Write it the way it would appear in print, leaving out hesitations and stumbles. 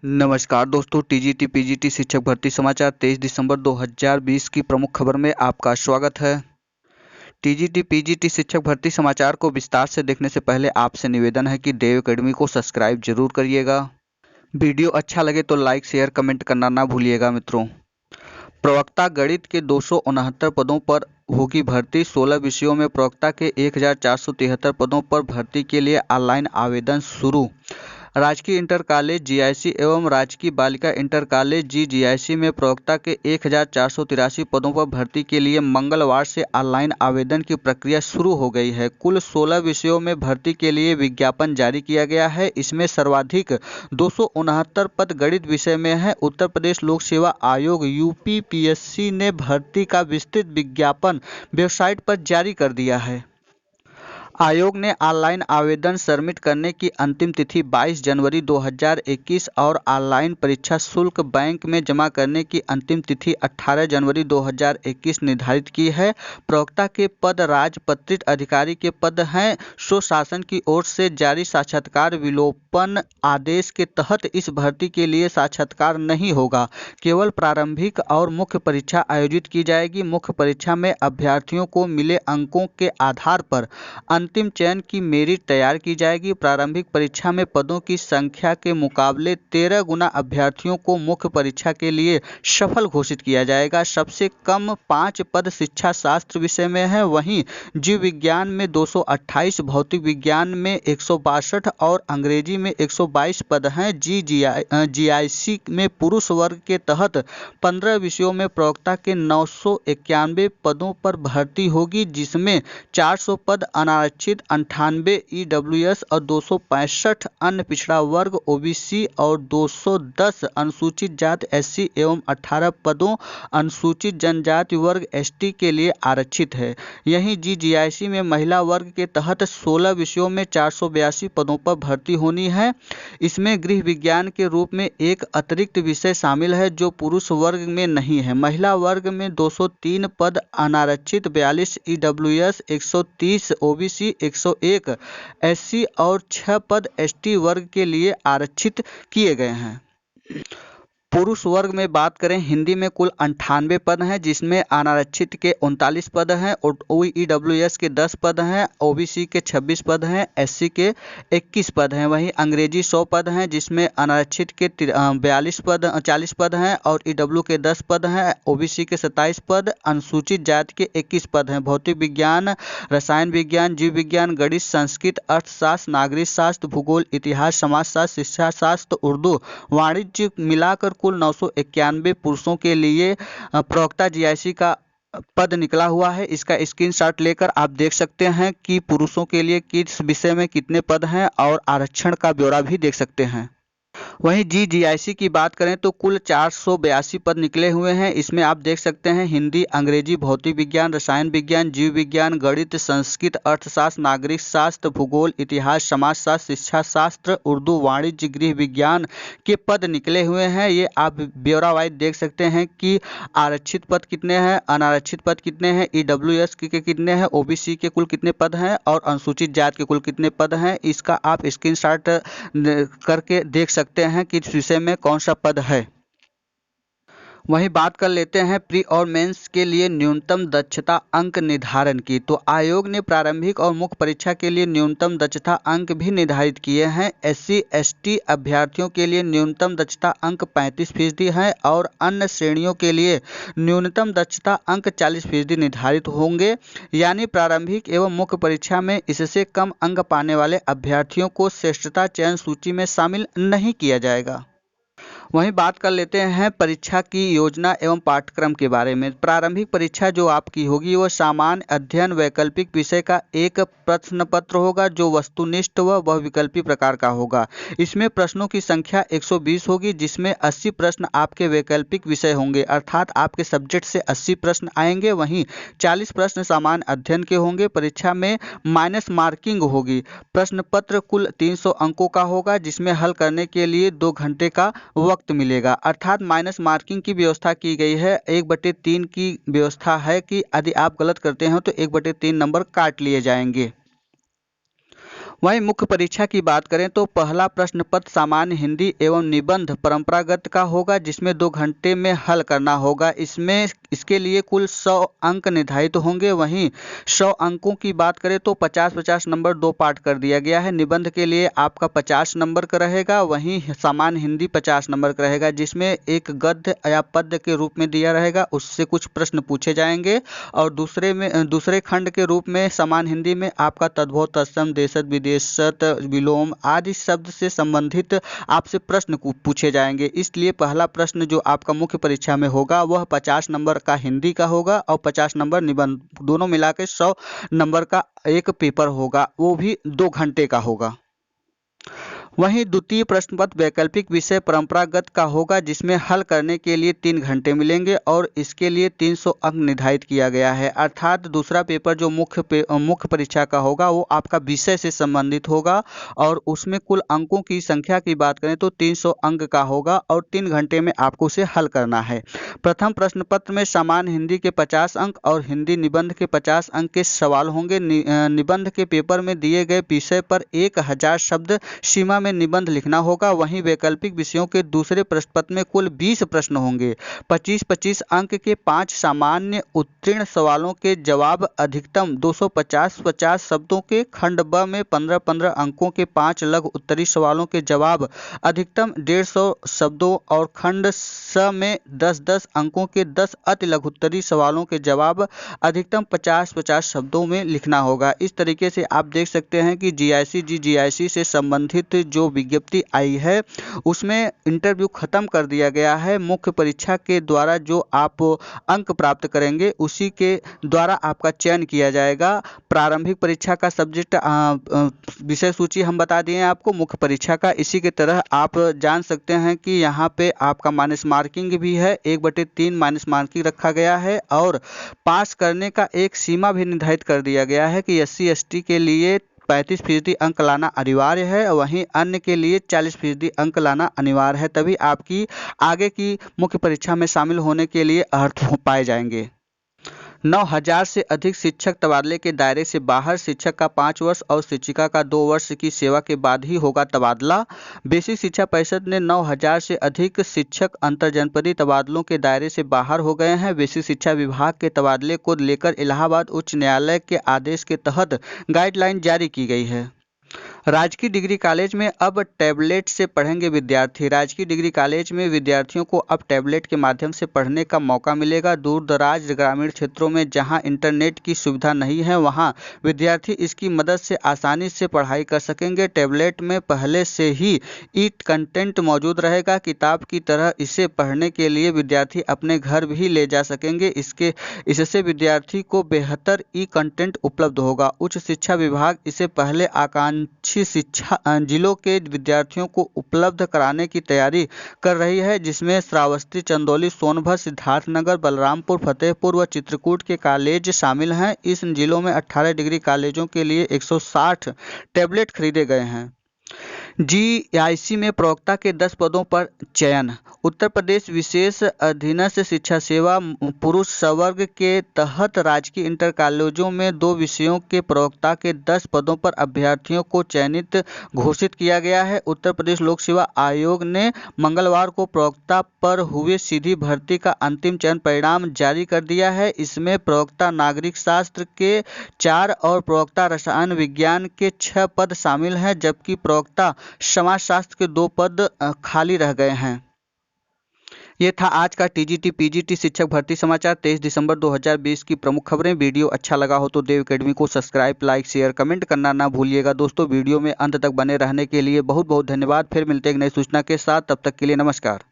नमस्कार दोस्तों, TGT PGT शिक्षक भर्ती समाचार 23 दिसंबर 2020 की प्रमुख खबर में आपका स्वागत है। टीजीटी पीजीटी शिक्षक भर्ती समाचार को विस्तार से देखने से पहले आपसे निवेदन है कि देव एकेडमी को सब्सक्राइब जरूर करिएगा। वीडियो अच्छा लगे तो लाइक शेयर कमेंट करना ना भूलिएगा मित्रों। प्रवक्ता गणित के 269 पदों पर होगी भर्ती। 16 विषयों में प्रवक्ता के 1473 पदों पर भर्ती के लिए ऑनलाइन आवेदन शुरू। राजकीय इंटर कॉलेज जीआईसी एवं राजकीय बालिका इंटर कॉलेज जीजीआईसी में प्रवक्ता के 1483 पदों पर भर्ती के लिए मंगलवार से ऑनलाइन आवेदन की प्रक्रिया शुरू हो गई है। कुल 16 विषयों में भर्ती के लिए विज्ञापन जारी किया गया है। इसमें सर्वाधिक 269 पद गणित विषय में है। उत्तर प्रदेश लोक सेवा आयोग यूपीपीएससी ने भर्ती का विस्तृत विज्ञापन वेबसाइट पर जारी कर दिया है। आयोग ने ऑनलाइन आवेदन सबमिट करने की अंतिम तिथि 22 जनवरी 2021 और ऑनलाइन परीक्षा शुल्क बैंक में जमा करने की अंतिम तिथि 18 जनवरी 2021 निर्धारित की है। प्रवक्ता के पद राजपत्रित अधिकारी के पद हैं। शासन की ओर से जारी साक्षात्कार विलोपन आदेश के तहत इस भर्ती के लिए साक्षात्कार नहीं होगा। केवल प्रारंभिक और मुख्य परीक्षा आयोजित की जाएगी। मुख्य परीक्षा में अभ्यर्थियों को मिले अंकों के आधार पर अंतिम चयन की मेरिट तैयार की जाएगी। प्रारंभिक परीक्षा में पदों की संख्या के मुकाबले 13 गुना अभ्यर्थियों को मुख्य परीक्षा के लिए सफल घोषित किया जाएगा। सबसे कम 5 पद शिक्षा शास्त्र विषय में है। वहीं जीव विज्ञान में 228, भौतिक विज्ञान में 162 और अंग्रेजी में 122 पद हैं। जीआईसी में पुरुष वर्ग के तहत 15 विषयों में प्रवक्ता के 991 पदों पर भर्ती होगी, जिसमें 400 पद अनारक्षित, 98 ईडब्ल्यूएस और 265 अन्य पिछड़ा वर्ग ओबीसी और 210 अनुसूचित जाति एससी एवं 18 पदों अनुसूचित जनजाति वर्ग एसटी के लिए आरक्षित है। यहीं जीजीआईसी में महिला वर्ग के तहत 16 विषयों में 482 पदों पर भर्ती होनी है। इसमें गृह विज्ञान के रूप में एक अतिरिक्त विषय शामिल है जो पुरुष वर्ग में नहीं है। महिला वर्ग में 203 पद अनारक्षित, 42 ईडब्ल्यूएस, 130 ओबीसी, 101 एससी और 6 पद एसटी वर्ग के लिए आरक्षित किए गए हैं। पुरुष वर्ग में बात करें, हिंदी में कुल 98 पद हैं, जिसमें अनारक्षित के 39 पद हैं, ईडब्ल्यूएस के 10 पद हैं, ओबीसी के 26 पद हैं, एससी के 21 पद हैं। वहीं अंग्रेजी 100 पद हैं, जिसमें अनारक्षित के 40 पद हैं और ईडब्ल्यू के 10 पद हैं, ओबीसी के 27 पद, अनुसूचित जाति के 21 पद हैं। भौतिक विज्ञान, रसायन विज्ञान, जीव विज्ञान, गणित, संस्कृत, अर्थशास्त्र, नागरिक शास्त्र, भूगोल, इतिहास, समाजशास्त्र, शिक्षा शास्त्र, उर्दू, वाणिज्य मिलाकर कुल 991 पुरुषों के लिए प्रवक्ता जीआईसी का पद निकला हुआ है। इसका स्क्रीनशॉट लेकर आप देख सकते हैं कि पुरुषों के लिए किस विषय में कितने पद हैं और आरक्षण का ब्यौरा भी देख सकते हैं। वहीं जीजीआईसी की बात करें तो कुल 482 पद निकले हुए हैं। इसमें आप देख सकते हैं हिंदी, अंग्रेजी, भौतिक विज्ञान, रसायन विज्ञान, जीव विज्ञान, गणित, संस्कृत, अर्थशास्त्र, नागरिक शास्त्र, भूगोल, इतिहास, समाजशास्त्र, शिक्षा शास्त्र, उर्दू, वाणिज्य, गृह विज्ञान के पद निकले हुए हैं। ये आप ब्यौरा वाइज देख सकते हैं कि आरक्षित पद कितने हैं, अनारक्षित पद कितने हैं, ईडब्ल्यूएस के कितने हैं, ओबीसी के कुल कितने पद हैं और अनुसूचित जाति के कुल कितने पद हैं। इसका आप स्क्रीनशॉट करके देख सकते हैं कि इस विषय में कौन सा पद है। वहीं बात कर लेते हैं प्री और मेंस के लिए न्यूनतम दक्षता अंक निर्धारण की। तो आयोग ने प्रारंभिक और मुख्य परीक्षा के लिए न्यूनतम दक्षता अंक भी निर्धारित किए हैं। एससी एसटी अभ्यर्थियों के लिए न्यूनतम दक्षता अंक 35% है और अन्य श्रेणियों के लिए न्यूनतम दक्षता अंक 40% निर्धारित होंगे। यानी प्रारंभिक एवं मुख्य परीक्षा में इससे कम अंक पाने वाले अभ्यर्थियों को श्रेष्ठता चयन सूची में शामिल नहीं किया जाएगा। वहीं बात कर लेते हैं परीक्षा की योजना एवं पाठ्यक्रम के बारे में। प्रारंभिक परीक्षा जो आपकी होगी वह सामान्य अध्ययन वैकल्पिक विषय का एक प्रश्न पत्र होगा जो वस्तुनिष्ठ व बहुविकल्पी प्रकार का होगा। इसमें प्रश्नों की संख्या 120 होगी, जिसमें 80 प्रश्न आपके वैकल्पिक विषय होंगे, अर्थात आपके सब्जेक्ट से 80 प्रश्न आएंगे। वहीं 40 प्रश्न सामान्य अध्ययन के होंगे। परीक्षा में माइनस मार्किंग होगी। प्रश्न पत्र कुल 300 अंकों का होगा, जिसमें हल करने के लिए 2 घंटे का वक्त मिलेगा, अर्थात माइनस मार्किंग की व्यवस्था की गई है। 1/3 की व्यवस्था है कि यदि आप गलत करते हैं तो 1/3 नंबर काट लिए जाएंगे। वहीं मुख्य परीक्षा की बात करें तो पहला प्रश्न पत्र सामान्य हिंदी एवं निबंध परंपरागत का होगा, जिसमें 2 घंटे में हल करना होगा। इसके लिए कुल 100 अंक निर्धारित होंगे। वहीं 100 अंकों की बात करें तो 50-50 नंबर 2 पार्ट कर दिया गया है। निबंध के लिए आपका 50 नंबर का रहेगा, वहीं सामान्य हिंदी 50 नंबर का रहेगा, जिसमें एक गद्य या पद्य के रूप में दिया रहेगा, उससे कुछ प्रश्न पूछे जाएंगे। और दूसरे खंड के रूप में सामान्य हिंदी में आपका तद्भव, तत्सम, देशज, विदेशत, विलोम आदि शब्द से संबंधित आपसे प्रश्न पूछे जाएंगे। इसलिए पहला प्रश्न जो आपका मुख्य परीक्षा में होगा वह 50 नंबर का हिंदी का होगा और 50 नंबर निबंध, दोनों मिलाकर 100 नंबर का एक पेपर होगा, वो भी 2 घंटे का होगा। वहीं द्वितीय प्रश्न पत्र वैकल्पिक विषय परंपरागत का होगा, जिसमें हल करने के लिए 3 घंटे मिलेंगे और इसके लिए 300 अंक निर्धारित किया गया है। अर्थात दूसरा पेपर जो मुख्य परीक्षा का होगा वो आपका विषय से संबंधित होगा और उसमें कुल अंकों की संख्या की बात करें तो 300 अंक का होगा और 3 घंटे में आपको उसे हल करना है। प्रथम प्रश्न पत्र में सामान्य हिंदी के 50 अंक और हिंदी निबंध के 50 अंक के सवाल होंगे। निबंध के पेपर में दिए गए विषय पर 1000 शब्द सीमा में निबंध लिखना होगा। वहीं वैकल्पिक विषयों के दूसरे प्रश्न पत्र में कुल 20 प्रश्न होंगे। 25-25 अंक के 5 सामान्य उत्तीर्ण सवालों के जवाब अधिकतम 250-50 शब्दों के। खंड ब में 15-15 अंकों के 5 लघु उत्तरी सवालों के जवाब अधिकतम 150 शब्दों और खंड स में 10-10 अंकों के 10 अति लघु उत्तरी सवालों के जवाब अधिकतम 50-50 शब्दों में लिखना होगा। इस तरीके से आप देख सकते हैं कि GIC से संबंधित जो विज्ञप्ति आई है उसमें इंटरव्यू खत्म कर दिया गया है। मुख्य परीक्षा के द्वारा जो आप अंक प्राप्त करेंगे उसी के द्वारा आपका चयन किया जाएगा। प्रारंभिक परीक्षा का सब्जेक्ट विषय सूची हम बता दिए आपको मुख्य परीक्षा का। इसी के तरह आप जान सकते हैं कि यहाँ पे आपका माइनस मार्किंग भी है, 1/3 माइनस मार्किंग रखा गया है और पास करने का एक सीमा भी निर्धारित कर दिया गया है कि SC/ST के लिए 35% अंक लाना अनिवार्य है, वहीं अन्य के लिए 40% अंक लाना अनिवार्य है, तभी आपकी आगे की मुख्य परीक्षा में शामिल होने के लिए अर्थ पाए जाएंगे। 9000 से अधिक शिक्षक तबादले के दायरे से बाहर। शिक्षक का 5 वर्ष और शिक्षिका का 2 वर्ष की सेवा के बाद ही होगा तबादला। बेसिक शिक्षा परिषद ने 9000 से अधिक शिक्षक अंतरजनपदीय तबादलों के दायरे से बाहर हो गए हैं। बेसिक शिक्षा विभाग के तबादले को लेकर इलाहाबाद उच्च न्यायालय के आदेश के तहत गाइडलाइन जारी की गई है। राजकीय डिग्री कॉलेज में अब टैबलेट से पढ़ेंगे विद्यार्थी। राजकीय डिग्री कॉलेज में विद्यार्थियों को अब टैबलेट के माध्यम से पढ़ने का मौका मिलेगा। दूर दराज ग्रामीण क्षेत्रों में जहां इंटरनेट की सुविधा नहीं है वहां विद्यार्थी इसकी मदद से आसानी से पढ़ाई कर सकेंगे। टैबलेट में पहले से ही ई कंटेंट मौजूद रहेगा। किताब की तरह इसे पढ़ने के लिए विद्यार्थी अपने घर भी ले जा सकेंगे। इससे विद्यार्थी को बेहतर ई कंटेंट उपलब्ध होगा। उच्च शिक्षा विभाग इसे पहले आकांक्षी शिक्षा जिलों के विद्यार्थियों को उपलब्ध कराने की तैयारी कर रही है, जिसमें श्रावस्ती, चंदौली, सोनभद्र, सिद्धार्थनगर, बलरामपुर, फतेहपुर व चित्रकूट के कॉलेज शामिल हैं। इस जिलों में 18 डिग्री कॉलेजों के लिए 160 टैबलेट खरीदे गए हैं। GIC में प्रवक्ता के 10 पदों पर चयन। उत्तर प्रदेश विशेष अधीनस्थ शिक्षा सेवा पुरुष संवर्ग के तहत राजकीय इंटर कॉलेजों में 2 विषयों के प्रवक्ता के 10 पदों पर अभ्यर्थियों को चयनित घोषित किया गया है। उत्तर प्रदेश लोक सेवा आयोग ने मंगलवार को प्रवक्ता पर हुए सीधी भर्ती का अंतिम चयन परिणाम जारी कर दिया है। इसमें प्रवक्ता नागरिक शास्त्र के 4 और प्रवक्ता रसायन विज्ञान के 6 पद शामिल हैं, जबकि प्रवक्ता समाजशास्त्र के 2 पद खाली रह गए हैं। ये था आज का TGT PGT शिक्षक भर्ती समाचार 23 दिसंबर 2020 की प्रमुख खबरें। वीडियो अच्छा लगा हो तो देव अकेडमी को सब्सक्राइब, लाइक, शेयर, कमेंट करना ना भूलिएगा। दोस्तों वीडियो में अंत तक बने रहने के लिए बहुत बहुत धन्यवाद। फिर मिलते हैं एक नई सूचना के साथ, तब तक के लिए नमस्कार।